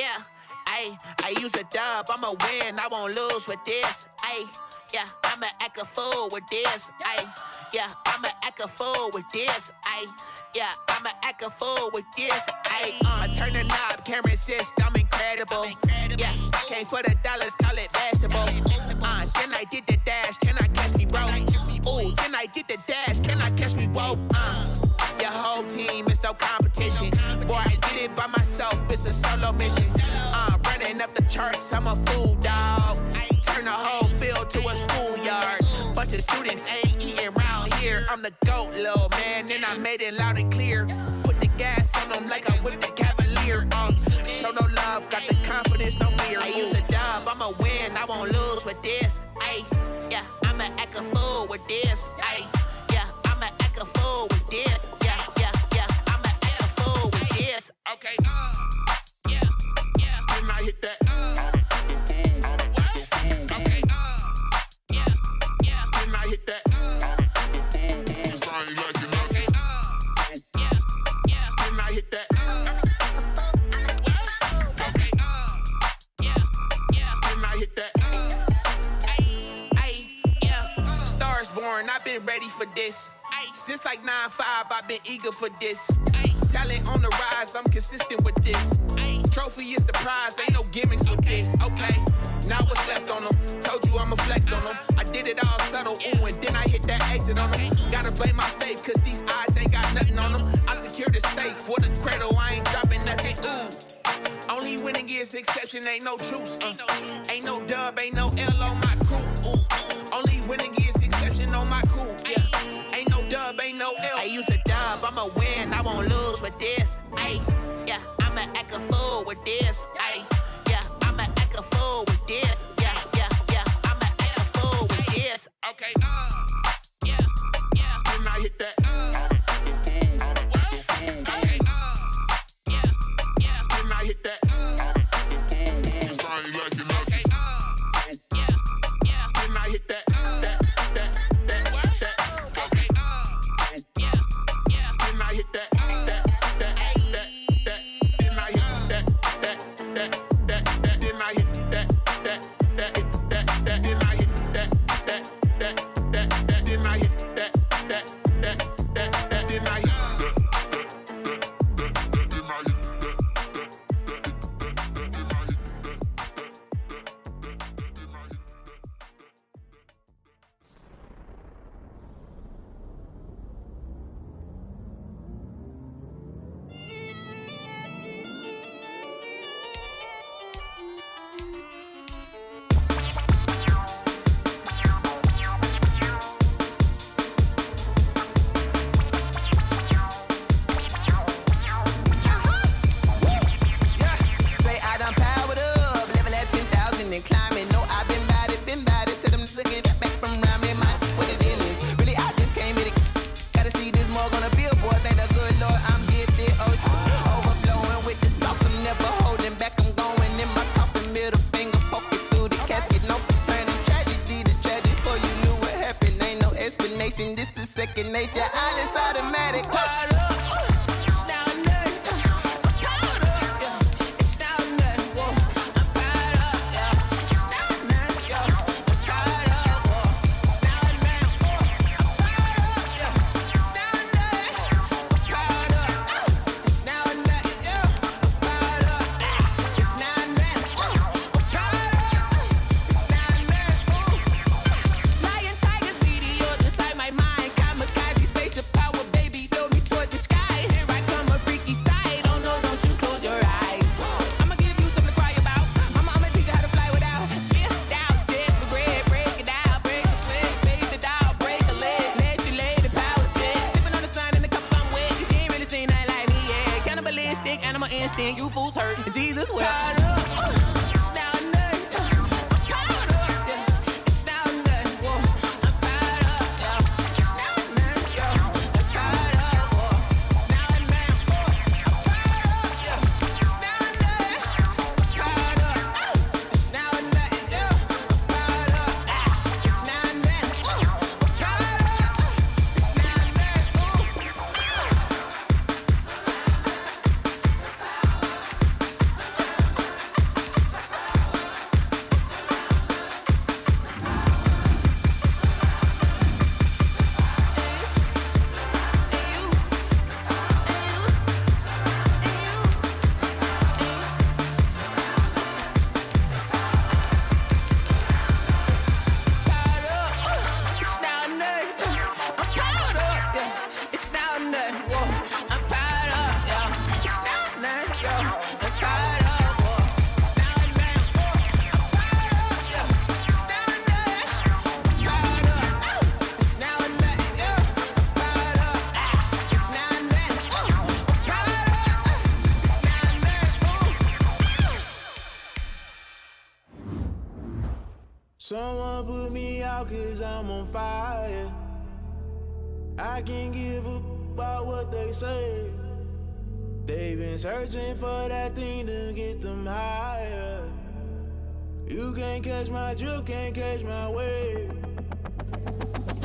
Yeah, ayy, I use a dub, I'ma win, I won't lose with this, ayy. Yeah, I'ma act a fool with this, ayy. Yeah, I'ma act a fool with this, ayy. Yeah, I'ma act a fool with this, ayy. I turn the knob, camera assist, I'm incredible. Yeah, came for the dollars, call it vegetable. Then I did the dash, can I catch me, bro? Ooh, then I did the dash, can I catch me, whoa? Your whole team is no competition. Boy, I did it by myself, it's a solo mission. Running up the charts, I'm a fool, dog. Turn the whole field to a schoolyard. Bunch of students ain't eating round here. I'm the GOAT, little man, and I made it loud and clear. Put the gas on them like I whipped the Cavalier. Show no love, got the confidence, no fear. I use a dub, I'ma win, I won't lose with this. Ayy, yeah, I'ma act a fool with this. Ayy, yeah, I'ma act a fool with this. Yeah, yeah, yeah, I'ma act a fool with this. Okay, yeah, yeah. When I hit that, okay, yeah, yeah. When I hit that, cause I ain't like it. Okay, yeah, yeah. When I hit that, okay, yeah, yeah. When I hit that, ayy, yeah. Stars born, I've been ready for this. Since like 9-5, I've been eager for this. Talent on the rise, I'm consistent with this. Trophy is the prize, ain't no gimmicks with this. Okay, now what's left on them? Told you I'ma flex on them. I did it all subtle, ooh, and then I hit that exit on them. Gotta blame my faith, cause these odds ain't got nothing on them. I secure the safe for the cradle, I ain't dropping nothing, ooh. Only winning is exception, ain't no truce. Ain't no dub, ain't no L on my crew. Ooh. Only winning is exception on my crew, yeah. Ain't no dub, ain't no L. I use a dub, I'ma win, I won't lose with this. Ayy, yeah, I'ma act a fool with this. Ayy, yeah, I'ma act a fool with this. Yeah, yeah, yeah, I'ma act a fool with this. Okay, yeah, yeah. When I hit that, okay, yeah, yeah. When I hit that, cause I ain't like it. Okay, yeah, yeah. When I hit that. This is second nature, all is automatic. You fools hurt, Jesus will. Someone put me out 'cause I'm on fire. I can't give a about what they say. They've been searching for that thing to get them higher. You can't catch my drift, can't catch my wave.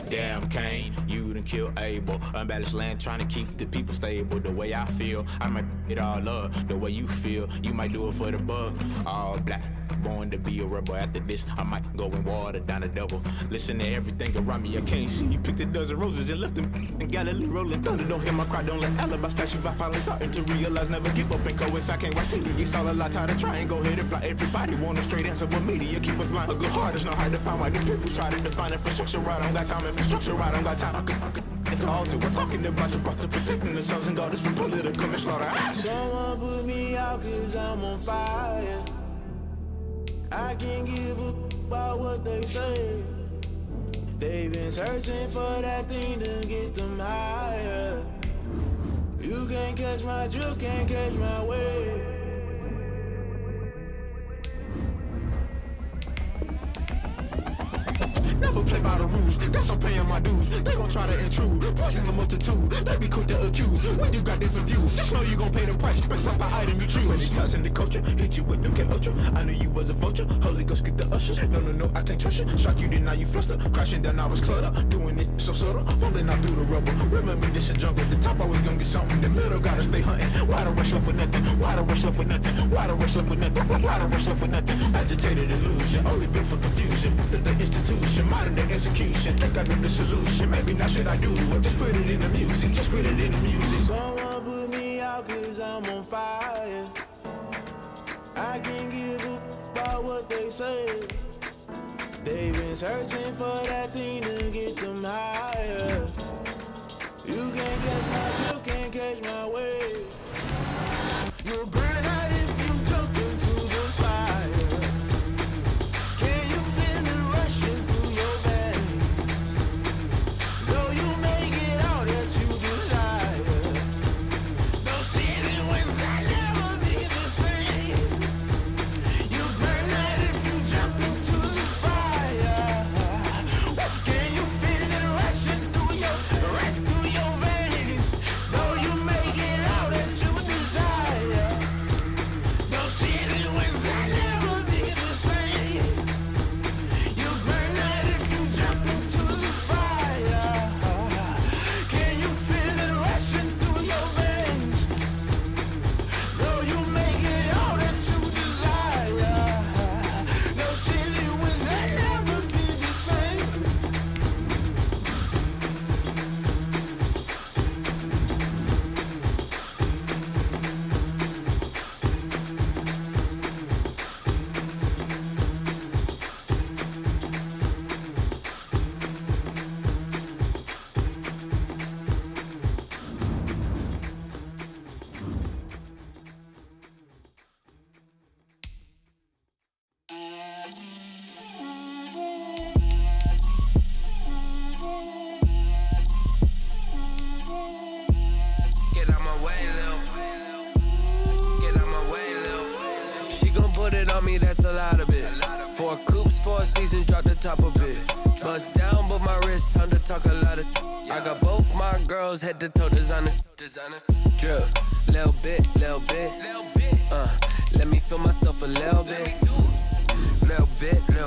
Damn Kane, you done killed Abel. Unbalanced land trying to keep the people stable. The way I feel, I might it all up. The way you feel, you might do it for the bug. All black, born to be a rebel. After this, I might go and water down the double. Listen to everything around me, I can't see. You picked a dozen roses and left them in Galilee rolling thunder. Don't hear my cry, don't let alibis pass you. I finally starting to realize, never give up and coincide. I can't watch TV, it's all a lot. Tired of trying, go ahead and fly. Everybody want a straight answer, but media keep us blind. A good heart is not hard to find. Why do people try to define infrastructure right? I don't got time, infrastructure right, I don't got time. I could talk to. We're talking about your to protecting the sons and daughters from political manslaughter. Someone put me out 'cause I'm on fire. I can't give a about what they say. They've been searching for that thing to get them higher. You can't catch my drift, can't catch my wave. Never play by the rules, guess I'm paying my dues. They gon' try to intrude, poison the multitude. They be quick to accuse, when you got different views. Just know you gon' pay the price, based off the item you choose. Many times in the culture, hit you with MK Ultra. I knew you was a vulture, Holy Ghost get the ushers. No, I can't trust you. Shock you, then now you fluster. Crashing down, I was cluttered. Doing this so subtle, fumbling out through the rubble. Remember this a jungle, the top always gonna get something. In the middle, gotta stay hunting. Why the rush left for nothing? Why the rush left for nothing? Why the rush left for nothing? Why the rush left for nothing? Agitated illusion, only built for confusion. The institution, modern day execution. Think I know the solution. Maybe not should I do it? Just put it in the music. Just put it in the music. Someone put me out 'cause I'm on fire. I can't give a about what they say. They've been searching for that thing to get them higher. You can't catch my drift, can't catch my wave. You'll burn out if you jump into the fire. Can you feel it rushing through your veins? Though you make it all that you desire. No ceiling wins, I'll never be the same. You burn out if you jump into the fire. Can you feel it rushing through your veins? Though you make it all that you desire. No ceiling wins, I'll never be the same. You burn out if you jump into the fire. Can you feel it rushing through your veins? Though you make it all that you desire. No ceiling wins, I'll never be the same. Get out my way, Lil. Get out my way, Lil. She gon' put it on me, that's a lot of it. 4 coops, 4 seasons, drop the top a bit. Bust down, but my wrist, time to talk a lot of. I got both my girls, head to toe designer. Drip, little bit. Let me feel myself a little bit. Little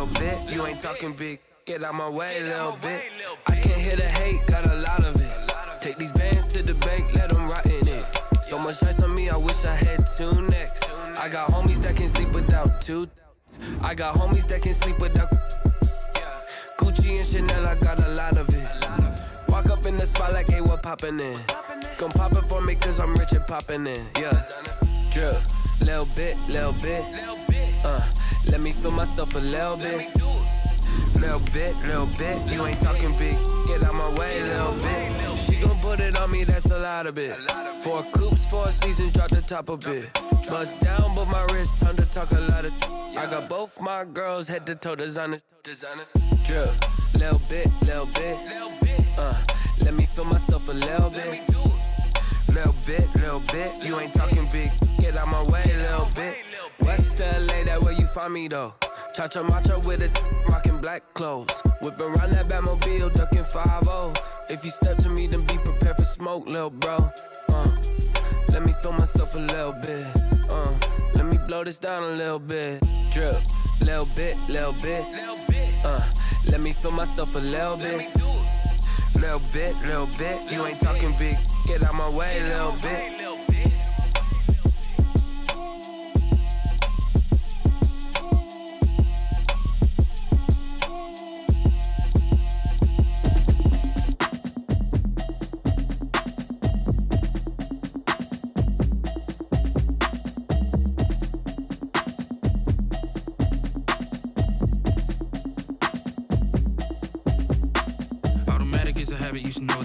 bit. You ain't talking big. Get out my way, little bit. I can't hear the hate, got a lot of it. Take these bands to the bank, let them rot in it. So much ice on me, I wish I had 2 necks. I got homies that can sleep without 2. I got homies that can sleep without. Gucci and Chanel, I got a lot of it. Walk up in the spot like, hey, what poppin' in? Come pop it for me, cause I'm rich and poppin' in. Yeah, drip, little bit. Let me feel myself a little bit. Little bit, you ain't talking big. Get out my way, little bit. She gon' put it on me, that's a lot of it. 4 coops, 4 seasons, drop the top a bit. Bust down, but my wrist, time to talk a lot of. I got both my girls, head to toe designer. Drip, little bit. Let me feel myself a little bit. Little bit, you ain't talking big. Get out my way, little bit. West LA, that where you find me though. Cha-cha matcha with it, rocking black clothes. Whipping around that Batmobile, ducking 5-0. If you step to me, then be prepared for smoke, lil' bro. Let me feel myself a little bit. Let me blow this down a little bit. Drip, little bit, little bit. Let me feel myself a little bit. Little bit. You ain't talking big. Get out my way, little bit.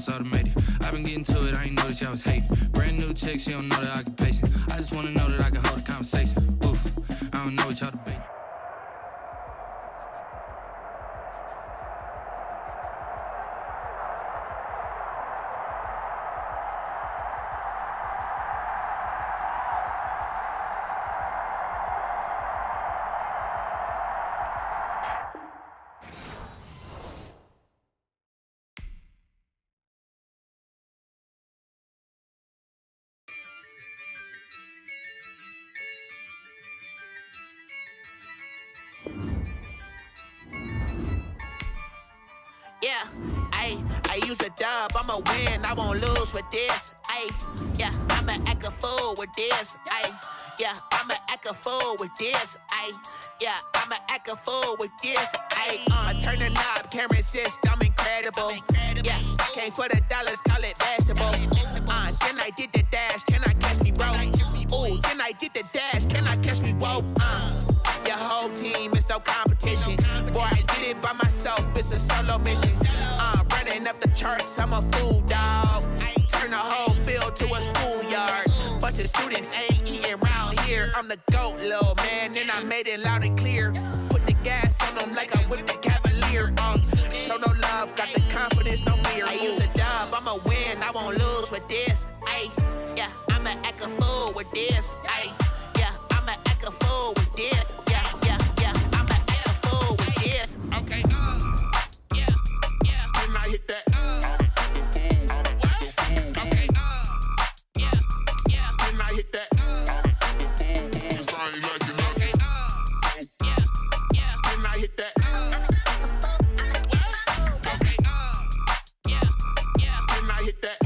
Automated. I've been getting to it, I ain't noticed y'all was hating. Brand new chick, she don't know that I can pace it. I just wanna know that I can hold a conversation. Oof, I don't know what y'all debating. Yeah, I use a dub, I'ma win, I won't lose with this. Yeah, I'ma act a fool with this. Yeah, I'ma act a fool with this. Yeah, I'ma act a fool with this. I turn the knob, camera assist, I'm incredible. Yeah, came for the dollars, call it vegetable. Then I did the dash, can I catch me, bro? Ooh, then I did the dash, can I catch me, whoa? Your whole team is no competition. Boy, I did it by myself, it's a solo mission. Running up the charts, I'm a fool, dog. Turn the whole field to a schoolyard. Bunch of students ain't eating round here. I'm the GOAT, little man, and I made it loud and clear. Put the gas on them like I'm with the Cavalier. Show no love, got the confidence, no fear. I use a dub, I'ma win, I won't lose with this. Yeah, I'ma act a fool with this. Yeah, I'ma act a fool with this. Yeah, I'ma act a fool with this. Okay, yeah. Can I hit that? Okay, yeah. Can I hit that? Cause I ain't like it, okay, yeah. Can I hit that? Okay, yeah. Can I hit that?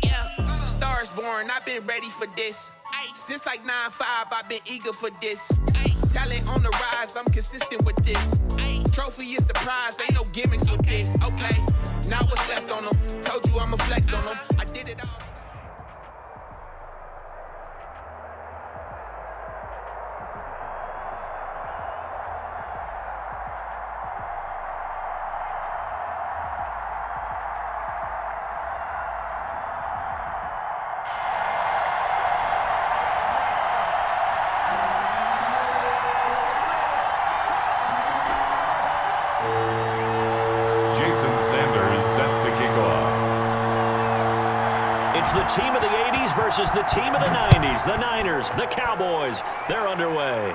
Yeah. Stars born, I've been ready for this. Since like 9-5, I've been eager for this. Talent on the rise, I'm consistent with this. Trophy is the prize, ain't no gimmicks with this. Okay, now what's left on them? Told you I'ma flex on them. I did it all. It's the team of the 80s versus the team of the 90s. The Niners, the Cowboys, they're underway.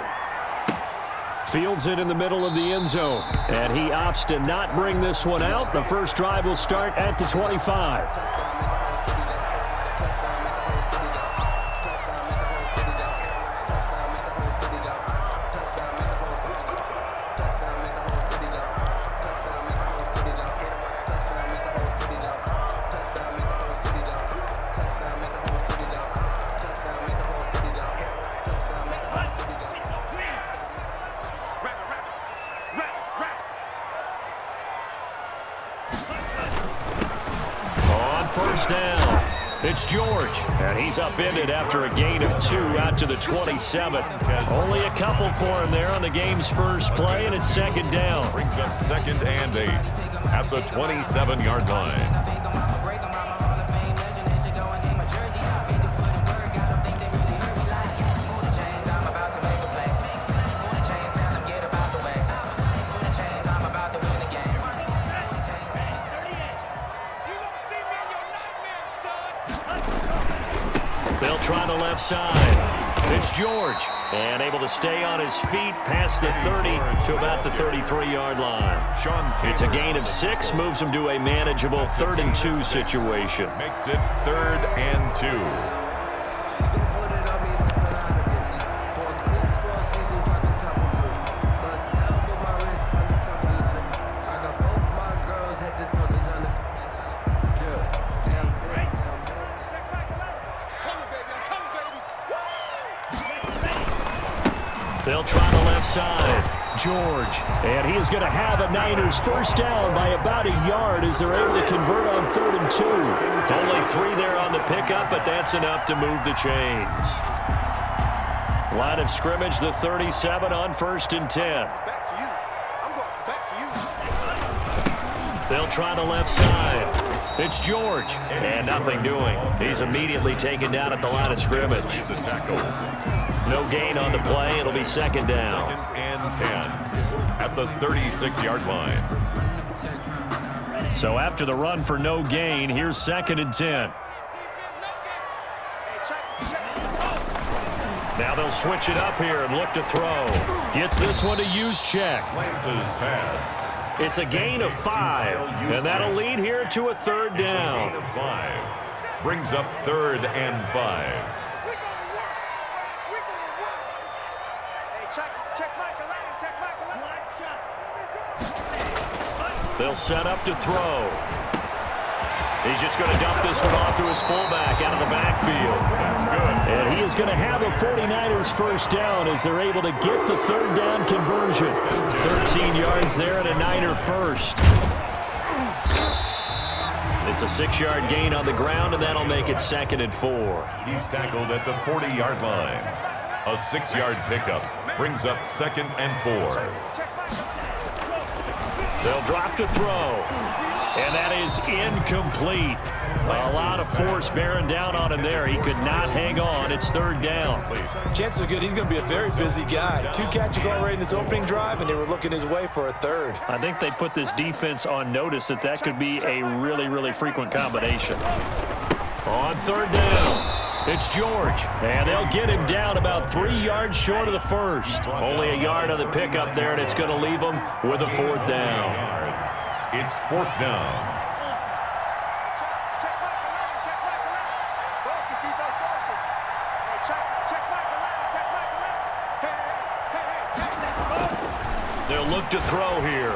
Fields it in the middle of the end zone, and he opts to not bring this one out. The first drive will start at the 25. First down. It's George, and he's upended after a gain of 2 out to the 27. Only a couple for him there on the game's first play, and it's second down. Brings up 2nd and 8 at the 27-yard line. They'll try the left side. It's George, and able to stay on his feet past the 30 to about the 33-yard line. It's a gain of 6, moves him to a manageable 3rd and 2 situation. Makes it 3rd and 2. They'll try the left side. George. And he is going to have a Niners first down by about a yard as they're able to convert on 3rd and 2. Only 3 there on the pickup, but that's enough to move the chains. Line of scrimmage, the 37 on 1st and 10. Back to you. I'm going back to you. They'll try the left side. It's George. And nothing doing. He's immediately taken down at the line of scrimmage. The tackle. No gain on the play. It'll be 2nd down. 2nd and 10 at the 36-yard line. So after the run for no gain, here's 2nd and 10. Now they'll switch it up here and look to throw. Gets this one to Juszczyk. Lance's pass. It's a gain of 5, and that'll lead here to a 3rd down. Gain of 5. Brings up 3rd and 5. They'll set up to throw. He's just going to dump this one off to his fullback out of the backfield. That's good. And he is going to have a 49ers first down as they're able to get the 3rd down conversion. 13 yards there and a Niner first. It's a 6-yard gain on the ground, and that'll make it 2nd and 4. He's tackled at the 40-yard line. A 6-yard pickup brings up 2nd and 4. They'll drop to throw. And that is incomplete. A lot of force bearing down on him there. He could not hang on. It's 3rd down. Chances are good he's going to be a very busy guy. 2 catches already in this opening drive, and they were looking his way for a 3rd. I think they put this defense on notice that could be a really, really frequent combination. On 3rd down, it's George. And they'll get him down about 3 yards short of the first. Only a yard on the pickup there, and it's going to leave him with a 4th down. It's 4th down. They'll look to throw here.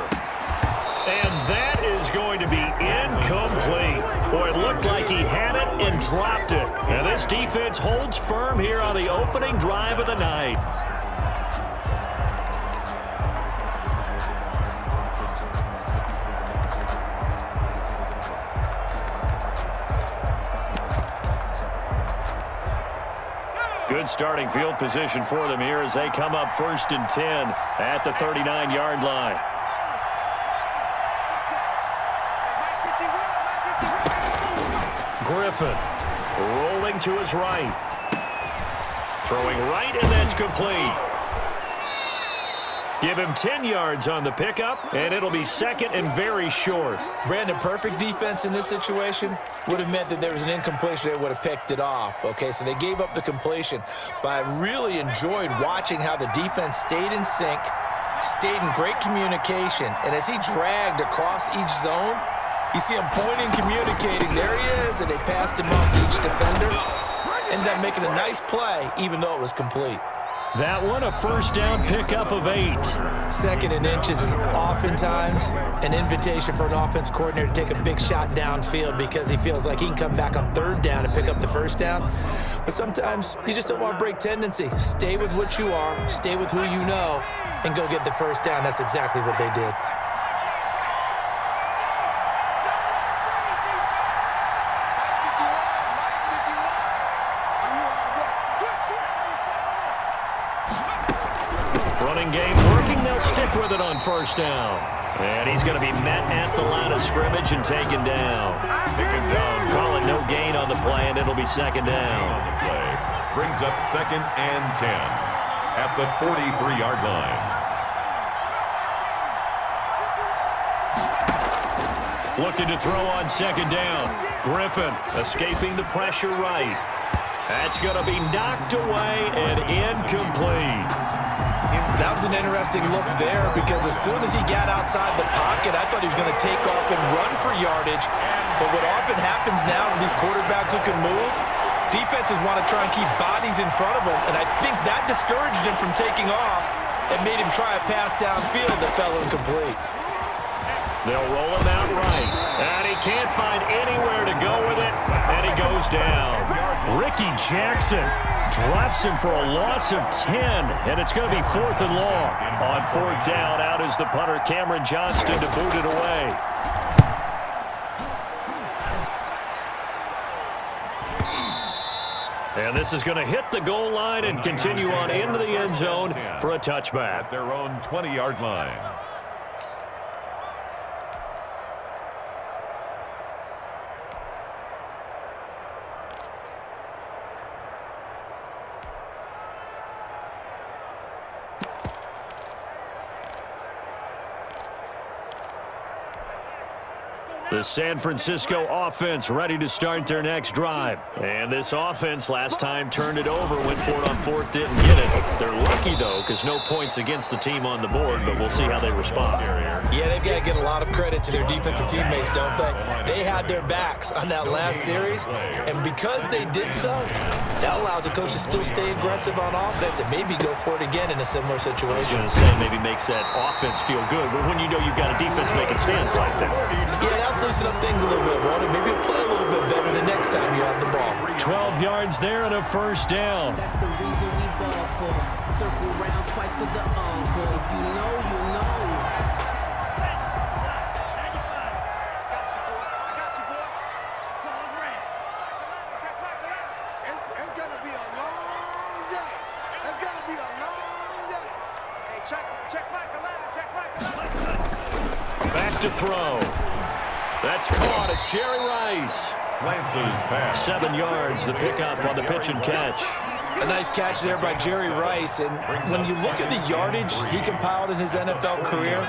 And that is going to be incomplete. Boy, it looked like he had it and dropped it. And this defense holds firm here on the opening drive of the night. Good starting field position for them here as they come up 1st and 10 at the 39-yard line. Griffin rolling to his right. Throwing right, and that's complete. Give him 10 yards on the pickup, and it'll be 2nd and very short. Brandon, perfect defense in this situation would have meant that there was an incompletion. They would have picked it off. Okay, so they gave up the completion. But I really enjoyed watching how the defense stayed in sync, stayed in great communication. And as he dragged across each zone, you see him pointing, communicating. There he is, and they passed him off to each defender. Ended up making a nice play, even though it was complete. That one, a first down pickup of 8. 2nd and inches is oftentimes an invitation for an offense coordinator to take a big shot downfield because he feels like he can come back on 3rd down and pick up the first down. But sometimes you just don't want to break tendency. Stay with what you are, stay with who you know, and go get the first down. That's exactly what they did. Running game working. They'll stick with it on first down. And he's going to be met at the line of scrimmage and taken down. Taken down. Calling no gain on the play, and it'll be 2nd down. On the play. Brings up 2nd and 10 at the 43-yard line. Looking to throw on 2nd down. Griffin escaping the pressure right. That's going to be knocked away and incomplete. That was an interesting look there because as soon as he got outside the pocket, I thought he was going to take off and run for yardage. But what often happens now with these quarterbacks who can move, defenses want to try and keep bodies in front of them, and I think that discouraged him from taking off and made him try a pass downfield that fell incomplete. They'll roll him out right, and he can't find anywhere to go with it, and he goes down. Ricky Jackson drops him for a loss of 10, and it's going to be 4th and long. On 4th down, out is the punter, Cameron Johnston, to boot it away. And this is going to hit the goal line and continue on into the end zone for a touchback. At their own 20-yard line. The San Francisco offense ready to start their next drive. And this offense last time turned it over, went for it on 4th, didn't get it. They're lucky, though, because no points against the team on the board, but we'll see how they respond. Yeah, they've got to get a lot of credit to their defensive teammates, don't they? They had their backs on that last series, and because they did so, that allows the coach to still stay aggressive on offense and maybe go for it again in a similar situation. I was going to say maybe makes that offense feel good, but when you know you've got a defense making stands like that. Yeah, that'll loosen up things a little bit, won't it? Maybe you'll play a little bit better the next time you have the ball. 12 yards there and a 1st down. That's the reason we ball for. Circle round twice for the encore. If you know, you know. It's going to be a long day. It's going to be a long day. Hey, check Michael out. Check Michael out. Back to throw. That's caught. It's Jerry Rice. Lance's pass. 7 yards, the pickup on the pitch and catch. A nice catch there by Jerry Rice. And when you look at the yardage he compiled in his NFL career,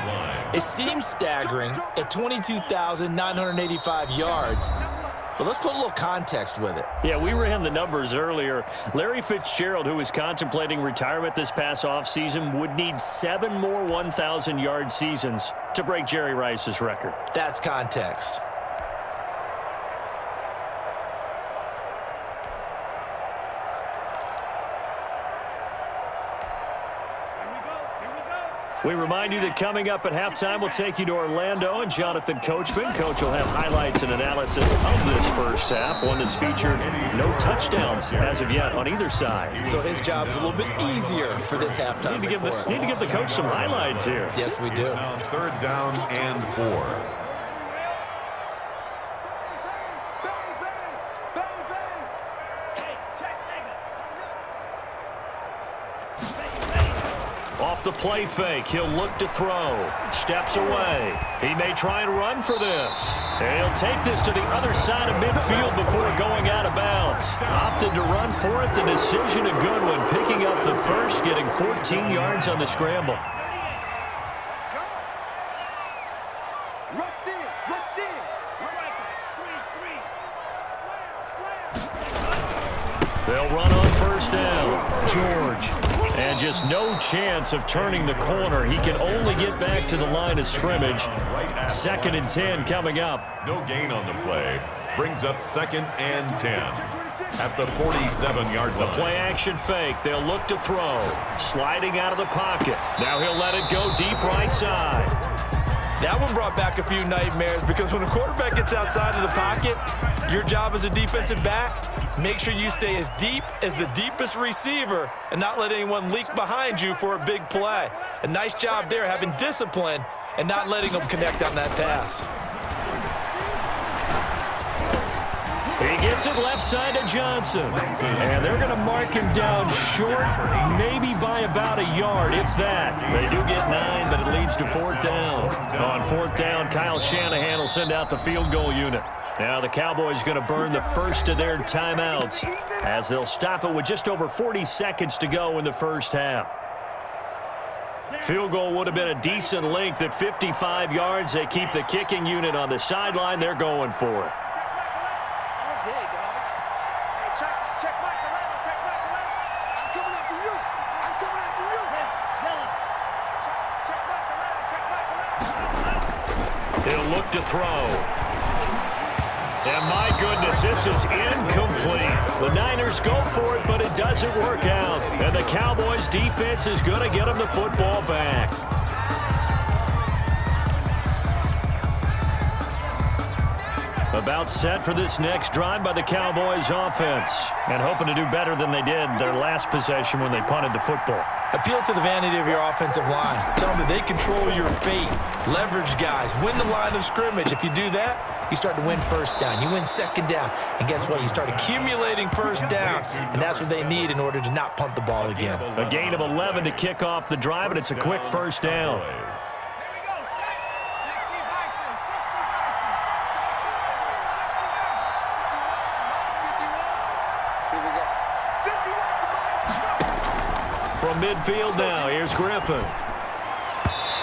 it seems staggering at 22,985 yards. But let's put a little context with it. Yeah, we ran the numbers earlier. Larry Fitzgerald, who was contemplating retirement this past offseason, would need 7 more 1,000-yard seasons to break Jerry Rice's record. That's context. We remind you that coming up at halftime, we'll take you to Orlando and Jonathan Coachman. Coach will have highlights and analysis of this first half, one that's featured no touchdowns as of yet on either side. So his job's a little bit easier for this halftime Need to give the coach some highlights here. Yes, we do. 3rd down and 4. Off the play fake, he'll look to throw. Steps away. He may try and run for this. And he'll take this to the other side of midfield before going out of bounds. Opted to run for it. The decision a good one. Picking up the first, getting 14 yards on the scramble. They'll run on 1st down. George. And just no chance of turning the corner. He can only get back to the line of scrimmage. 2nd and 10 coming up. No gain on the play. Brings up 2nd and 10. At the 47-yard line. The play action fake. They'll look to throw. Sliding out of the pocket. Now he'll let it go deep right side. That one brought back a few nightmares because when a quarterback gets outside of the pocket, your job as a defensive back, make sure you stay as deep as the deepest receiver and not let anyone leak behind you for a big play. A nice job there having discipline and not letting them connect on that pass. He gets it left side to Johnson. And they're going to mark him down short, maybe by about a yard, if that. They do get 9, but it leads to 4th down. On 4th down, Kyle Shanahan will send out the field goal unit. Now the Cowboys going to burn the first of their timeouts as they'll stop it with just over 40 seconds to go in the first half. Field goal would have been a decent length at 55 yards. They keep the kicking unit on the sideline. They're going for it. Check Michael He'll look to throw. And my goodness, this is incomplete. The Niners go for it, but it doesn't work out. And the Cowboys defense is going to get them the football back. About set for this next drive by the Cowboys offense. And hoping to do better than they did their last possession when they punted the football. Appeal to the vanity of your offensive line. Tell them that they control your fate. Leverage guys. Win the line of scrimmage. If you do that, you start to win first down. You win second down. And guess what? You start accumulating first downs. And that's what they need in order to not punt the ball again. A gain of 11 to kick off the drive, and it's a quick first down. From midfield now, here's Griffin.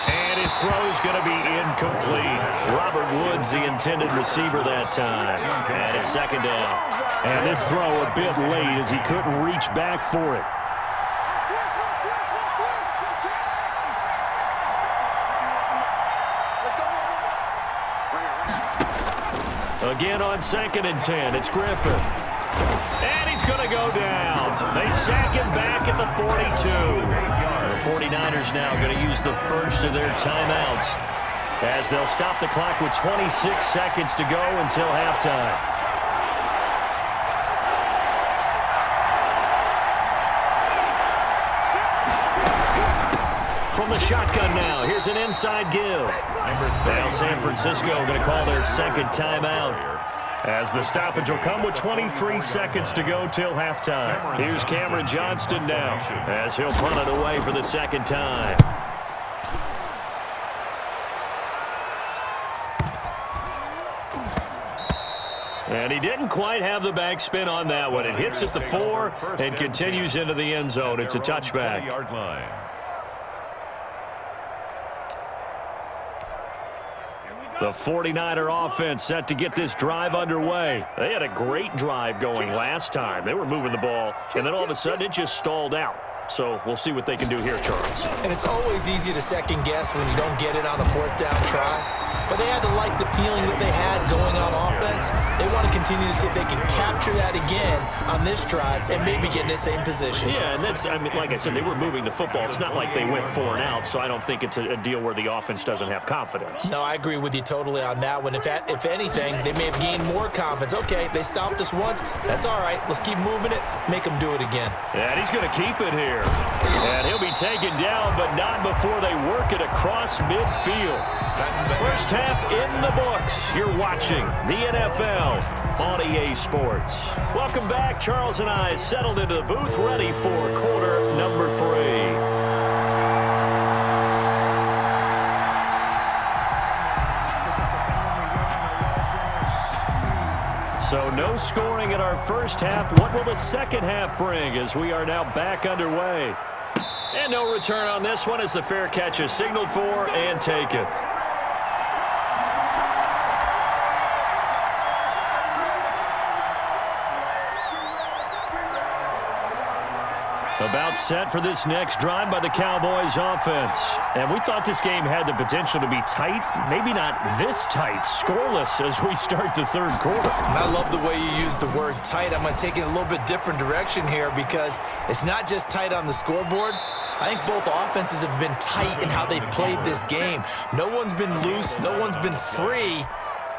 And his throw's going to be incomplete. Robert Woods, the intended receiver that time. And it's second down. And this throw a bit late as he couldn't reach back for it. Again on 2nd and 10, it's Griffin. And he's going to go down. They sack him back at the 42. The 49ers now going to use the first of their timeouts as they'll stop the clock with 26 seconds to go until halftime. From the shotgun now, here's an inside give. Now San Francisco going to call their second timeout, as the stoppage will come with 23 seconds to go till halftime. Here's Cameron Johnston now, as he'll punt it away for the second time. And he didn't quite have the backspin on that one. It hits at the 4 and continues into the end zone. It's a touchback. The 49er offense set to get this drive underway. They had a great drive going last time. They were moving the ball, and then all of a sudden it just stalled out. So we'll see what they can do here, Charles. And it's always easy to second guess when you don't get it on a 4th down try. But they had to like the feeling that they had going on offense. They want to continue to see if they can capture that again on this drive and maybe get in the same position. Yeah, and that's, I mean, like I said, they were moving the football. It's not like they went 4 and out, so I don't think it's a deal where the offense doesn't have confidence. No, I agree with you totally on that one. If anything, they may have gained more confidence. Okay, they stopped us once. That's all right. Let's keep moving it. Make them do it again. And he's going to keep it here. And he'll be taken down, but not before they work it across midfield. First half in the books. You're watching the NFL on EA Sports. Welcome back. Charles and I settled into the booth, ready for quarter number 3. So no scoring in our first half. What will the second half bring as we are now back underway? And no return on this one as the fair catch is signaled for and taken. About set for this next drive by the Cowboys offense. And we thought this game had the potential to be tight, maybe not this tight, scoreless as we start the third quarter. And I love the way you use the word tight. I'm going to take it a little bit different direction here because it's not just tight on the scoreboard. I think both offenses have been tight in how they've played this game. No one's been loose. No one's been free.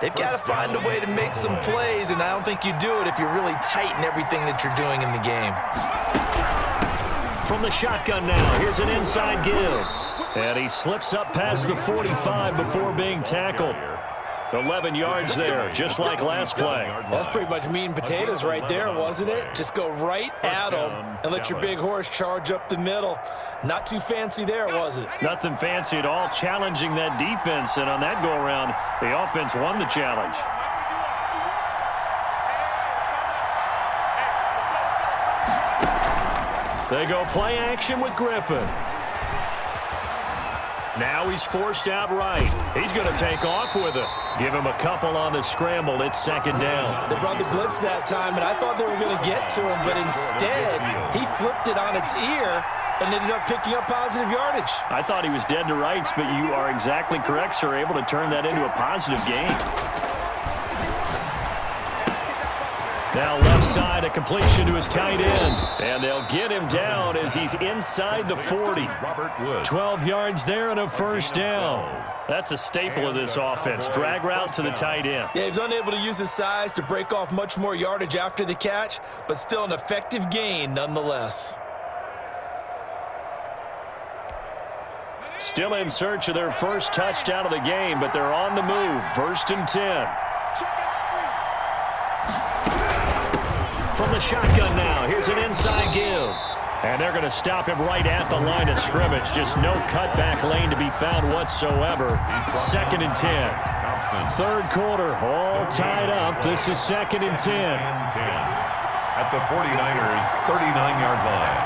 They've got to find a way to make some plays, and I don't think you do it if you're really tight in everything that you're doing in the game. From the shotgun now, here's an inside give. And he slips up past the 45 before being tackled. 11 yards there, just like last play. That's pretty much meat and potatoes right there, wasn't it? Just go right at them and let your big horse charge up the middle. Not too fancy there, was it? Nothing fancy at all, challenging that defense. And on that go-around, the offense won the challenge. They go play action with Griffin. Now he's forced out right. He's going to take off with it. Give him a couple on the scramble. It's second down. They brought the blitz that time, and I thought they were going to get to him, but instead he flipped it on its ear and ended up picking up positive yardage. I thought he was dead to rights, but you are exactly correct, sir. Able to turn that into a positive gain. Now left side, a completion to his tight end. And they'll get him down as he's inside the 40. 12 yards there and a first down. That's a staple of this offense. Drag route to the tight end. Yeah, he was unable to use his size to break off much more yardage after the catch, but still an effective gain nonetheless. Still in search of their first touchdown of the game, but they're on the move. 1st and 10. From the shotgun now, here's an inside give. And they're going to stop him right at the line of scrimmage. Just no cutback lane to be found whatsoever. 2nd and 10. Third quarter, all tied up. This is 2nd and 10. At the 49ers' 39-yard line.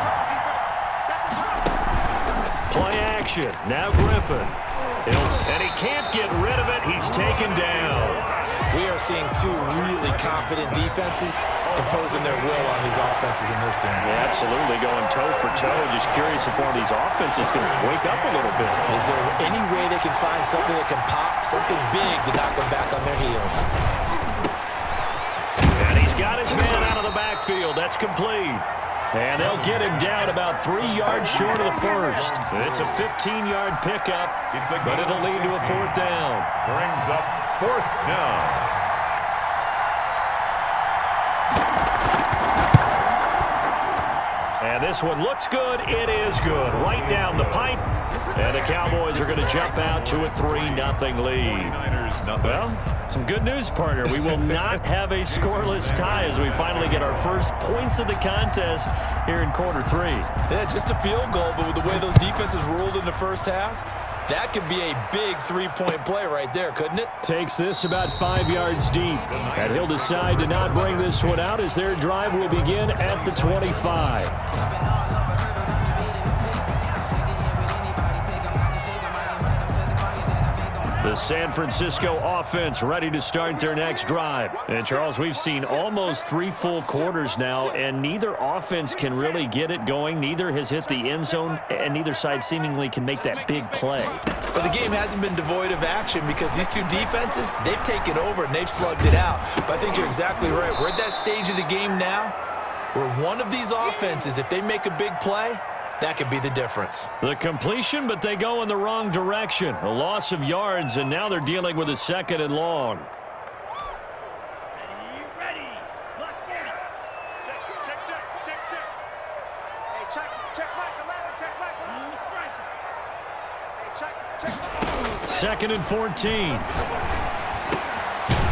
Play action. Now Griffin. And he can't get rid of it. He's taken down. We are seeing two really confident defenses imposing their will on these offenses in this game. Yeah, absolutely, going toe for toe. Just curious if one of these offenses can wake up a little bit. Is there any way they can find something that can pop, something big to knock them back on their heels? And he's got his man out of the backfield. That's complete. And they'll get him down about 3 yards short of the first. It's a 15-yard pickup, but it'll lead to a 4th down. Brings up 4th down. And this one looks good. It is good. Right down the pipe. And the Cowboys are going to jump out to a 3-0 lead. Well, some good news, partner. We will not have a scoreless tie as we finally get our first points of the contest here in quarter 3. Yeah, just a field goal, but with the way those defenses ruled in the first half, that could be a big 3-point play right there, couldn't it? Takes this about 5 yards deep. And he'll decide to not bring this one out as their drive will begin at the 25. The San Francisco offense ready to start their next drive. And, Charles, we've seen almost 3 full quarters now, and neither offense can really get it going. Neither has hit the end zone, and neither side seemingly can make that big play. But the game hasn't been devoid of action because these two defenses, they've taken over and they've slugged it out. But I think you're exactly right. We're at that stage of the game now where one of these offenses, if they make a big play, that could be the difference. The completion, but they go in the wrong direction. A loss of yards, and now they're dealing with a 2nd and long. Ready. Locked in. Check. Hey, check Mike 11. Check Mike 11. Hey, check. 2nd and 14.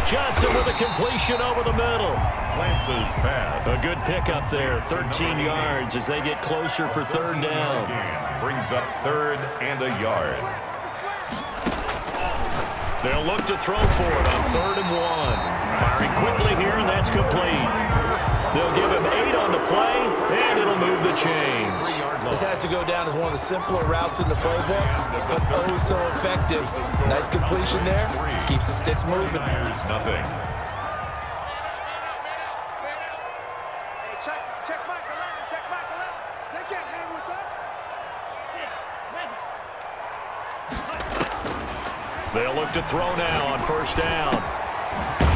Johnson with a completion over the middle. Lance's pass. A good pickup there, 13 yards as they get closer for 3rd down. Brings up 3rd and a yard. They'll look to throw for it on 3rd and 1. Firing quickly here, and that's complete. They'll give him 8 on the play, and it'll move the chains. This has to go down as one of the simpler routes in the playbook, but oh so effective. Nice completion there. Keeps the sticks moving. There's nothing. Hey, check Mike 11. Check Mike 11. They can't hang with us. They'll look to throw now on 1st down.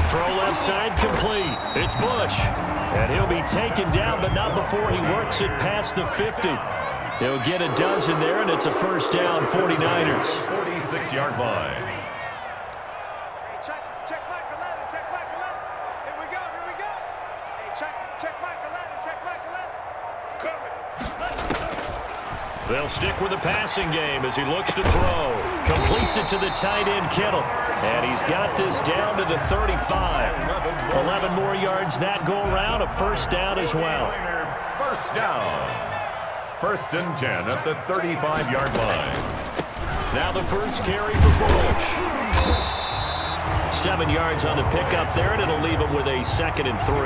Throw left side complete. It's Bush. And he'll be taken down, but not before he works it past the 50. He'll get a dozen there, and it's a 1st down, 49ers. 46-yard line. Hey, check Mike 11. Check Mike 11. Here we go. Hey, check Mike 11. Check Mike 11. Coming. They'll stick with the passing game as he looks to throw. Completes it to the tight end, Kittle. And he's got this down to the 35. 11 more yards that go around, a 1st down as well. 1st down. 1st and 10 at the 35-yard line. Now the first carry for Bush. 7 yards on the pickup there, and it'll leave him with a 2nd and 3.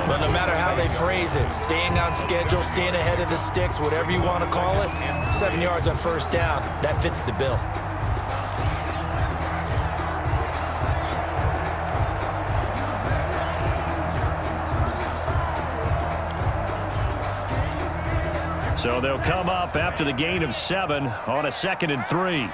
But no matter how they phrase it, staying on schedule, staying ahead of the sticks, whatever you want to call it, 7 yards on 1st down, that fits the bill. So they'll come up after the gain of 7 on a 2nd and 3.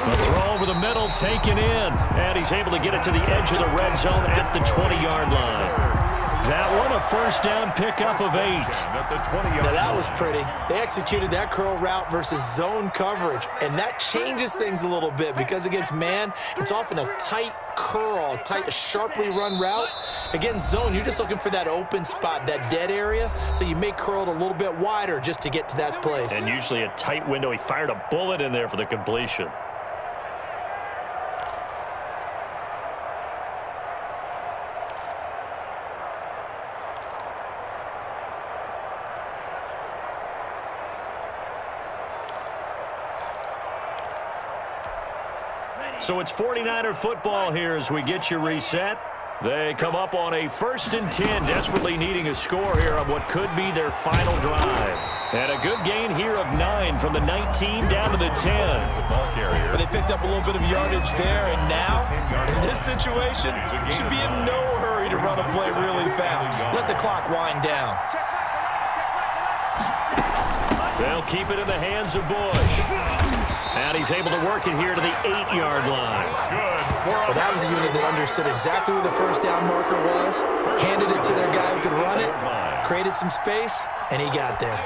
The throw over the middle taken in, and he's able to get it to the edge of the red zone at the 20-yard line. That one a first down pickup of 8. Now that was pretty. They executed that curl route versus zone coverage, and that changes things a little bit because against man, it's often a tight curl, tight, sharply run route. Against zone, you're just looking for that open spot, that dead area, so you may curl it a little bit wider just to get to that place. And usually a tight window. He fired a bullet in there for the completion. So it's 49er football here as we get you reset. They come up on a 1st and 10, desperately needing a score here on what could be their final drive. And a good gain here of 9 from the 19 down to the 10. But they picked up a little bit of yardage there, and now, in this situation, should be in no hurry to run a play really fast. Let the clock wind down. They'll keep it in the hands of Bush. And he's able to work it here to the 8-yard line. Well, that was a unit that understood exactly where the first down marker was, handed it to their guy who could run it, created some space, and he got there.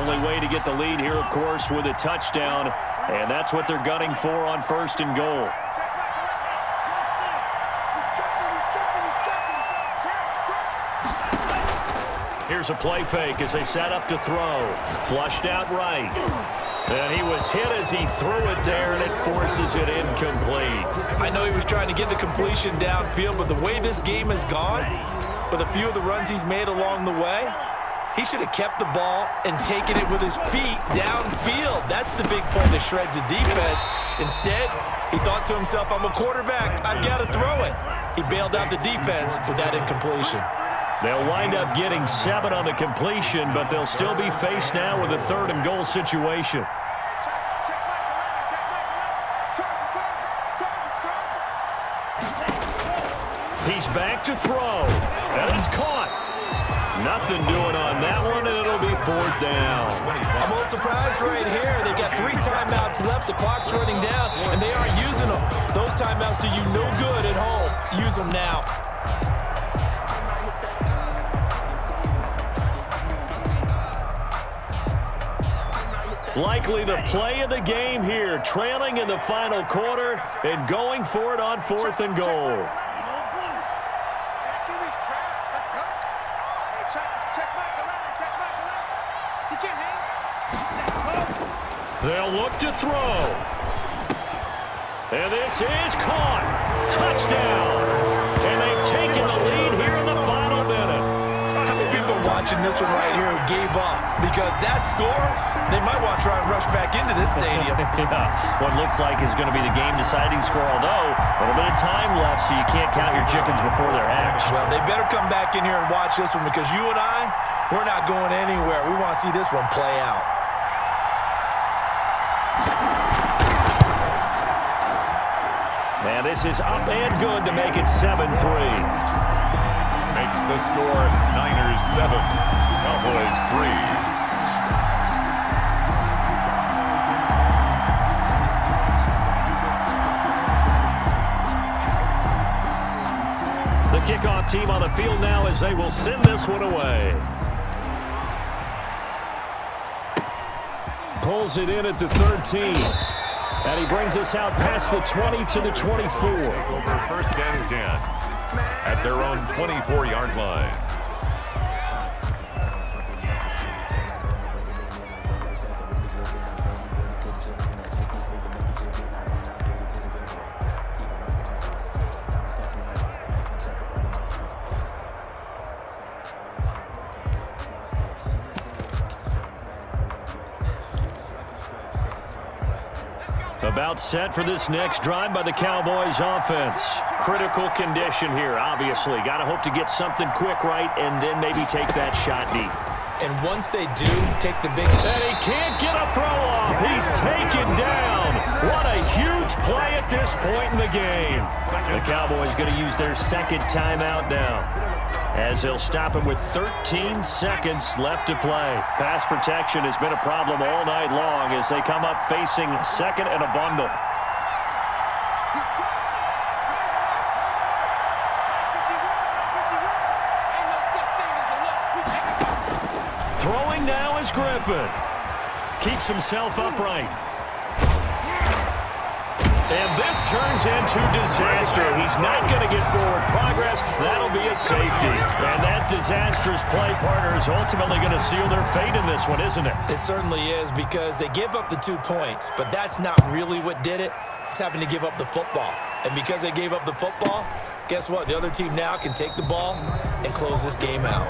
Only way to get the lead here, of course, with a touchdown, and that's what they're gunning for on 1st and goal. Here's a play fake as they set up to throw. Flushed out right. And he was hit as he threw it there, and it forces it incomplete. I know he was trying to get the completion downfield, but the way this game has gone, with a few of the runs he's made along the way, he should have kept the ball and taken it with his feet downfield. That's the big play that shreds the defense. Instead, he thought to himself, I'm a quarterback, I've got to throw it. He bailed out the defense with that incompletion. They'll wind up getting 7 on the completion, but they'll still be faced now with a 3rd and goal situation. He's back to throw, and it's caught. Nothing doing on that one, and it'll be 4th down. I'm a little surprised right here. They've got 3 timeouts left. The clock's running down, and they aren't using them. Those timeouts do you no good at home. Use them now. Likely the play of the game here, trailing in the final quarter and going for it on 4th and goal. They'll look to throw. And this is caught. Touchdown. And they've taken the lead here in the final minute. How many people watching this one right here who gave up? Because that score, they might want to try and rush back into this stadium. Yeah, what looks like is going to be the game-deciding score, although a little bit of time left, so you can't count your chickens before they're hatched. Well, they better come back in here and watch this one because you and I, we're not going anywhere. We want to see this one play out. And this is up and good to make it 7-3. Makes the score Niners 7, Cowboys 3. The kickoff team on the field now as they will send this one away. Pulls it in at the 13. And he brings us out past the 20 to the 24. Over 1st and 10 at their own 24-yard line. About set for this next drive by the Cowboys offense. Critical condition here, obviously. Got to hope to get something quick right and then maybe take that shot deep. And once they do, take the big... And he can't get a throw off. He's taken down. What a huge play at this point in the game. The Cowboys going to use their second timeout now, as they'll stop him with 13 seconds left to play. Pass protection has been a problem all night long as they come up facing second and a bundle. Throwing now is Griffin. Keeps himself upright. And this turns into disaster. He's not going to get forward progress. That'll be a safety. And that disastrous play partner is ultimately going to seal their fate in this one, isn't it? It certainly is, because they give up the 2 points, but that's not really what did it. It's having to give up the football. And because they gave up the football, guess what? The other team now can take the ball and close this game out.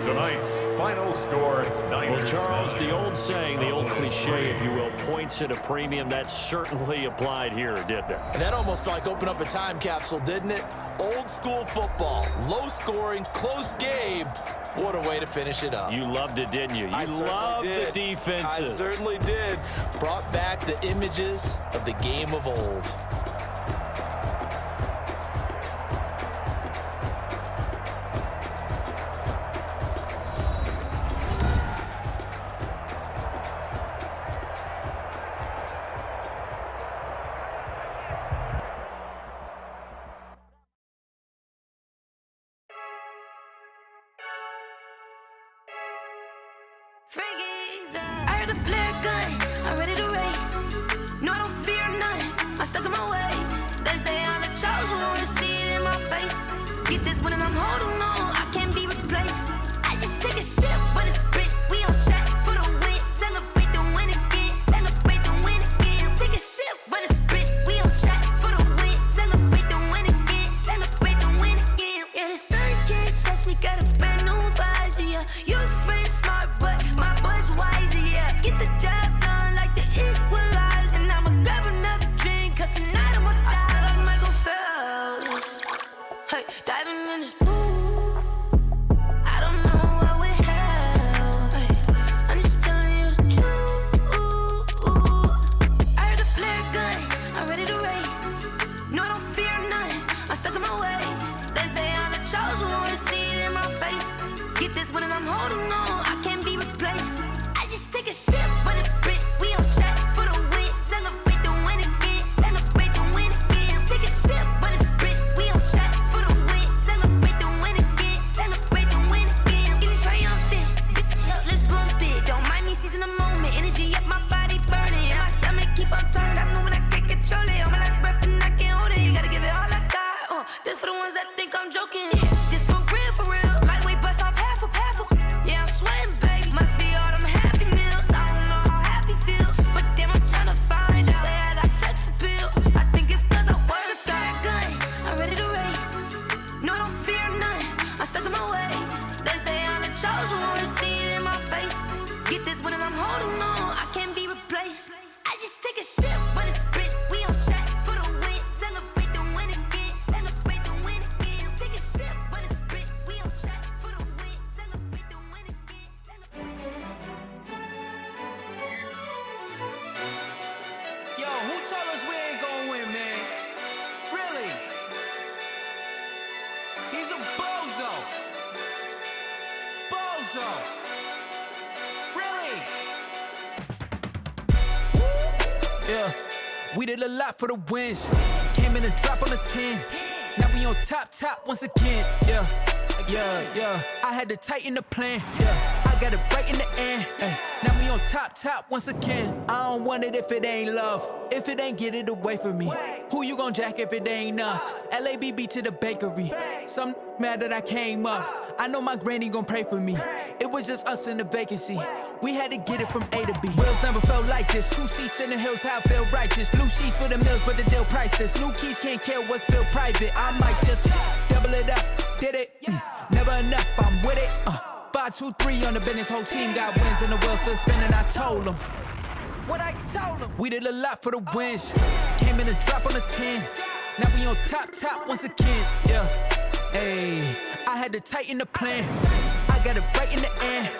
Tonight's final score, Niners. Well, Charles, the old saying, the old cliche, if you will, points at a premium, that certainly applied here, didn't it? And that almost felt like opened up a time capsule, didn't it? Old school football, low scoring, close game. What a way to finish it up. You loved it, didn't you? You loved the defenses. I certainly did. Brought back the images of the game of old. I heard a flare gun, I'm ready to race. No, I don't fear none, I'm stuck in my ways. They say I'm the chosen one, see it in my face. Get this one and I'm holding on, I can't be replaced. I just take a sip, but it's spit, we on track for the win. Celebrate the win again, celebrate the win again. Take a sip, but it's spit, we on track for the win. Celebrate the win again, celebrate the win again. Yeah, the sun can't touch me, got a brand new visor, yeah. Your friend's smart, but my bud's wiser, yeah. Get the job done like the equalizer. And I'ma grab another drink, cause tonight I'ma die like Michael Phelps. Hey, diving in this pool, I don't know what would help. Hey, I'm just telling you the truth. I heard a flare gun, I'm ready to race. No, I don't fear none, I'm stuck in my ways. They say I'm the chosen one, see it in my face. Get this one and I'm holding on, I can't be replaced. I just take a sip, but it's spit, we on track for the win. Celebrate the win again, celebrate the win again. Take a sip, but it's spit, we on track for the win. Celebrate the win again, celebrate the win again. Get it triumphant, look, let's bump it. Don't mind me seizing the moment, energy up my body burning. My stomach keep up tight, stop moving, I can't control it. All my life's breath and I can't hold it. You gotta give it all I got. This for the ones that think I'm joking. This for real, lightweight bust off half a. Yeah, I'm sweating, baby. Must be all them happy meals. I don't know how happy feels, but damn, I'm tryna find. Just say I got sex appeal. I think it's cause I work. Got a gun, I'm ready to race. No, I don't fear none, I'm stuck in my ways. They say I'm the chosen one, see it in my face. Get this one and I'm holding on, I can't be replaced. I just take a sip, but it's spit, we on track for the win. Celebrate the win again, celebrate the win again. Take a sip, but it's spit, we on track for the win. Celebrate the win again, celebrate. Yo, who told us we ain't gonna win, man? Really? He's a bozo. Bozo. Really? Yeah, we did a lot for the wins. Came in a drop on the 10. Now we on top once again. Yeah. I had to tighten the plan. Yeah, I got it right in the end. Now we on top once again. I don't want it if it ain't love. If it ain't, get it away from me. Who you gon' jack if it ain't us? LABB to the bakery. Some mad that I came up. I know my granny gon' pray for me. It was just us in the vacancy. We had to get it from A to B. Wheels never felt like this. 2 seats in the hills, how I feel righteous. Blue sheets for the mills, but the deal priceless. New keys can't care what's built private. I might just double it up. Did it? Never enough, I'm with it. 5, 2, 3 on the business. Whole team got wins and the wheels still spinning. I told them what I told them. We did a lot for the wins. Came in a drop on the 10. Now we on top once again. Yeah. Hey, I had to tighten the plan. I got it right in the end.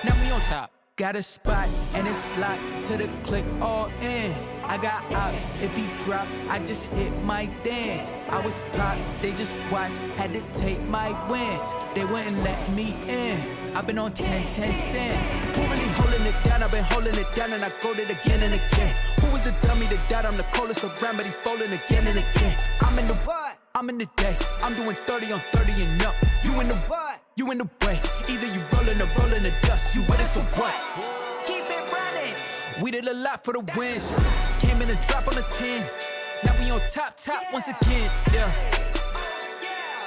Now we on top. got a spot, and it's locked to the click all in. I got ops, if he drop, I just hit my dance. I was popped, they just watched, had to take my wins. They wouldn't let me in. I've been on 10 cents. Who really holding it down? I've been holding it down, and I go it again and again. Who was the dummy that died? I'm the coldest around, but he folding again and again. I'm in the what? I'm in the day. I'm doing 30 on 30 and up. You in the what? You in the way. Either you rolling or rolling the dust. You with us or what? Keep it running. We did a lot for the wins. Came in and drop on the 10. Now we on top once again. Yeah.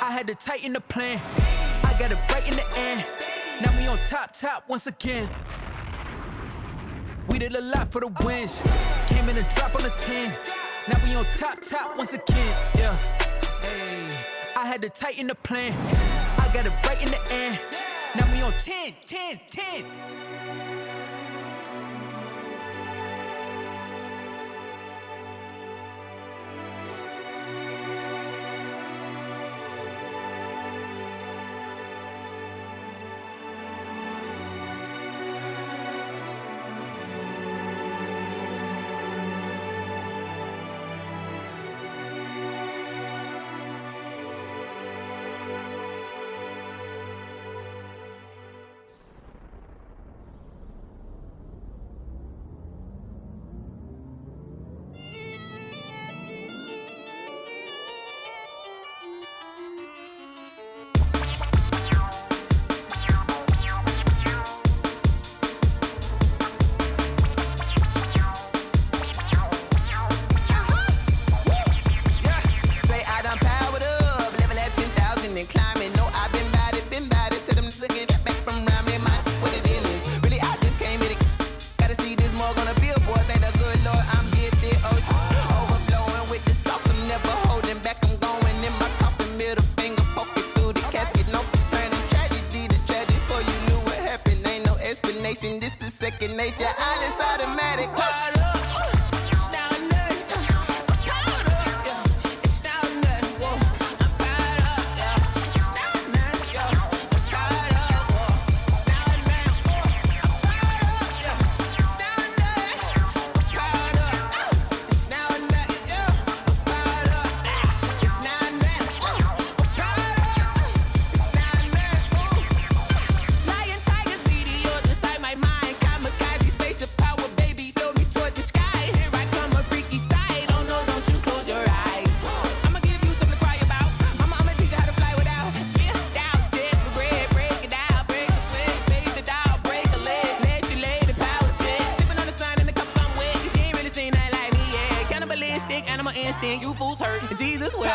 I had to tighten the plan. I got it right in the end. Now we on top once again. We did a lot for the wins. Came in and drop on the 10. Now we on top once again. Yeah. Hey. I had to tighten the plan. I got it right in the end. Now we on 10. This is second nature, all is automatic. You fools hurt. Jesus will.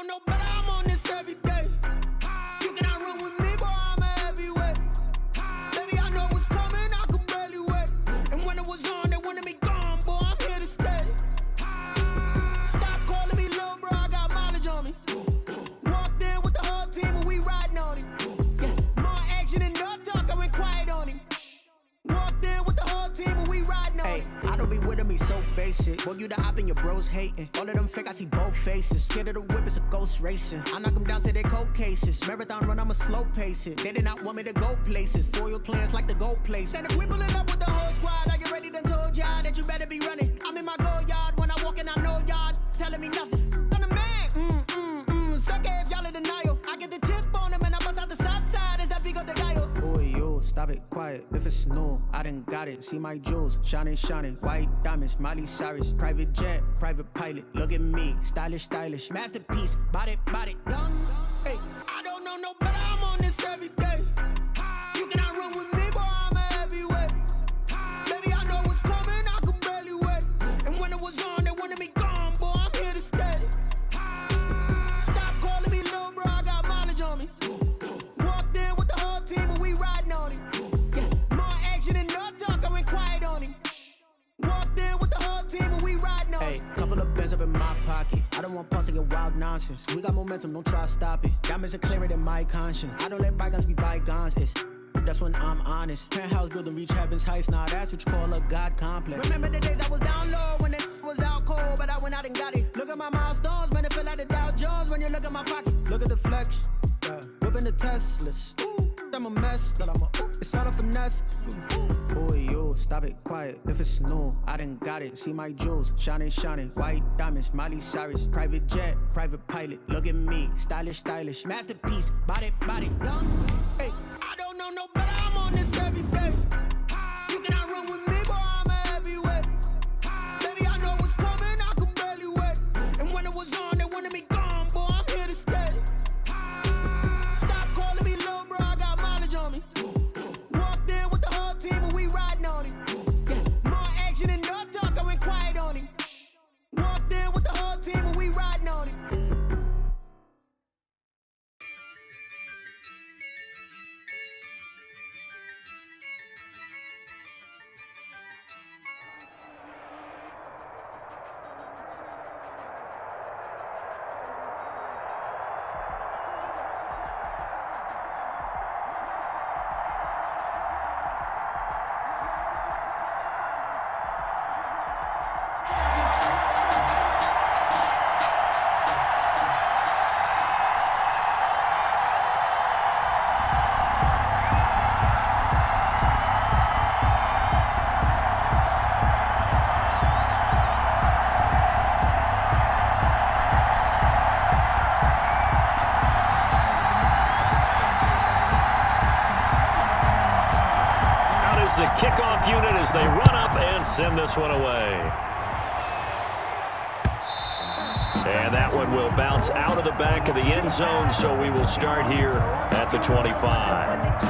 No, but I'm on this every day. You cannot run with me, boy, I'm a heavyweight. Baby, I know what's coming, I could barely wait. And when it was on, they wanted me gone, boy, I'm here to stay. Stop calling me little bro, I got mileage on me. Walked in with the whole team and we riding on him. Yeah, more action and no talk, I went quiet on him. so basic. Boy, you the op and your bros hating. All of them fake, I see both faces. Scared of the whip, it's a ghost racing. I knock them down to their cold cases. Marathon run, I'ma slow pace it. They did not want me to go places. Foil plans like the gold place. And if we pulling up with the whole squad, are you ready? Done told y'all that you better be running. I'm in my go yard. When I walk in, I know y'all telling me nothing. I'm the man. Suck it if y'all in denial. I get the chip on them and I bust out the south side. Is that big of the guy? Boy, yo, stop it, quiet. If it's new, I done got it. See my jewels, shining, white diamonds, Miley Cyrus, private jet, private pilot. Look at me, stylish, masterpiece, body, young. Hey, I don't know no better. I'm on this every day. You cannot run with me, boy. I'm a heavyweight. Baby, I know what's coming. I could barely wait. And when it was on, they wanted me gone, boy. I'm here to stay. Stop calling me little bro. I got mileage on me. Walked in with the whole team and we riding on it. Yeah, more action and no talk. I went quiet on him. Walked in with the whole team and we riding on it. Hey, couple of bands up in my pocket. I don't want pause to get wild nonsense. We got momentum, don't try to stop it. Diamonds are clearer than my conscience. I don't let bygones be bygones. That's when I'm honest. Penthouse building, reach heaven's heights. Nah, that's what you call a God complex. Remember the days I was down low when it was out cold, but I went out and got it. Look at my milestones, man, it feel like the Dow Jones when you look at my pocket. Look at the flex, whipping the Teslas. Ooh, I'm a mess, but it's all a finesse. Boy, yo, stop it, quiet. If it's new, I done got it. See my jewels, shining, white diamonds, Miley Cyrus, private jet, private pilot. Look at me, stylish, masterpiece, body, young. Hey, I don't know no better. I'm on this every day. You cannot run with me, boy. I'm a heavyweight. Baby, I know what's coming. I could barely wait. And when it was on, they wanted me gone, boy. I'm here to stay. Stop calling me little bro. I got mileage on me. Walked in with the whole team and we riding on it. Yeah, more action and no talk. I went quiet on him. Walked in with the whole team and we riding on it. The kickoff unit as they run up and send this one away. And that one will bounce out of the back of the end zone, so we will start here at the 25.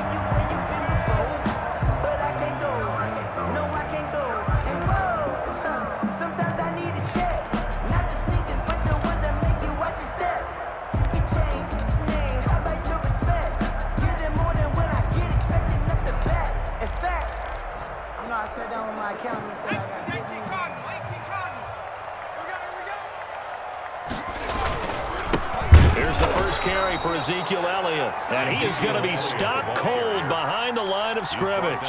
Here's the first carry for Ezekiel Elliott, and he is going to be stopped cold behind the line of scrimmage.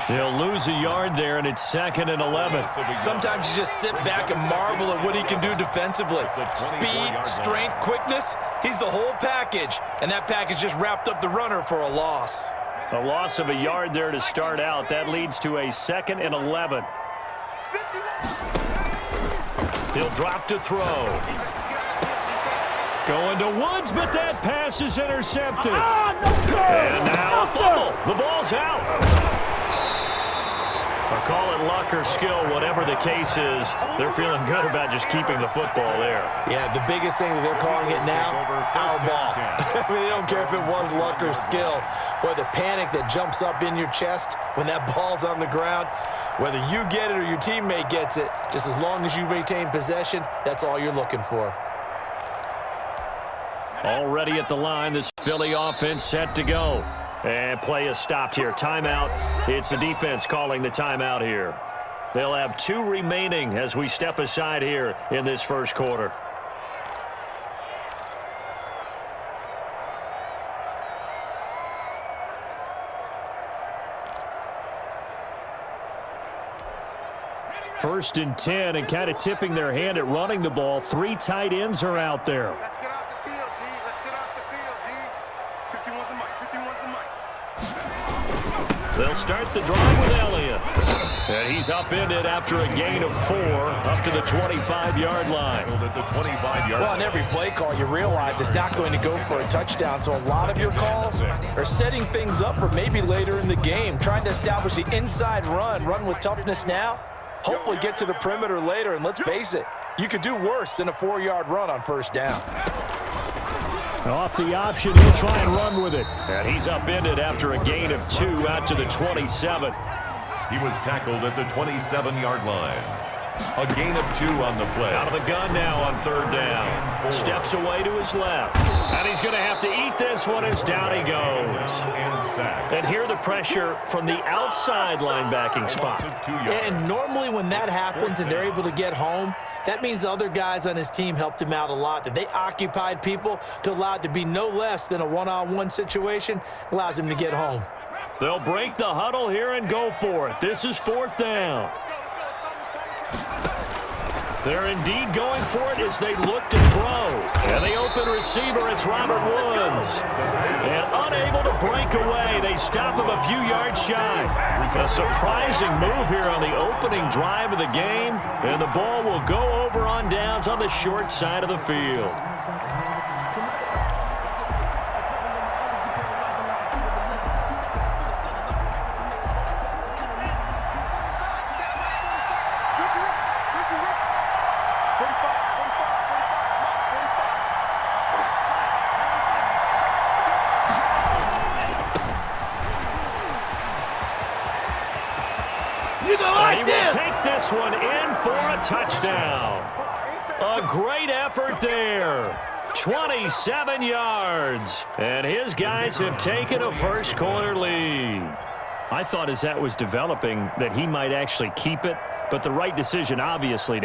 He'll lose a yard there, and it's 2nd and 11. Sometimes you just sit back and marvel at what he can do defensively. Speed, strength, quickness, he's the whole package, and that package just wrapped up the runner for a loss. A loss of a yard there to start out. That leads to a 2nd and 11. He'll drop to throw. Going to Woods, but that pass is intercepted. And now a fumble. The ball's out. Or call it luck or skill, whatever the case is. They're feeling good about just keeping the football there. Yeah, the biggest thing that they're calling it now, our ball. I mean, they don't care if it was luck or skill. Boy, the panic that jumps up in your chest when that ball's on the ground, whether you get it or your teammate gets it, just as long as you maintain possession, that's all you're looking for. Already at the line, this Philly offense set to go. And play is stopped here. Timeout. It's the defense calling the timeout here. They'll have 2 remaining as we step aside here in this first quarter. 1st and 10, and kind of tipping their hand at running the ball. 3 tight ends are out there. Let's get off the field, D. Let's get off the field, D. 51's the mic. 51's the mic. They'll start the drive with Elliott. And he's upended after a gain of 4 up to the 25-yard line. Well, on every play call, you realize it's not going to go for a touchdown, so a lot of your calls are setting things up for maybe later in the game, trying to establish the inside run with toughness now, hopefully get to the perimeter later, and let's face it, you could do worse than a 4-yard run on 1st down. Off the option, he'll try and run with it. And he's upended after a gain of 2 out to the 27. He was tackled at the 27-yard line. A gain of 2 on the play. Out of the gun now on 3rd down. Steps away to his left. And he's going to have to eat this one as down he goes. And here the pressure from the outside linebacking spot. And normally when that happens and they're able to get home, that means the other guys on his team helped him out a lot, that they occupied people to allow it to be no less than a one-on-one situation, allows him to get home. They'll break the huddle here and go for it. This is 4th down. They're indeed going for it as they look to throw. And the open receiver, it's Robert Woods. And unable to break away, they stop him a few yards shy. A surprising move here on the opening drive of the game. And the ball will go over on downs on the short side of the field. He will take this one in for a touchdown. A great effort there. 27 yards. And his guys have taken a first-quarter lead. I thought as that was developing that he might actually keep it, but the right decision, obviously, to hit.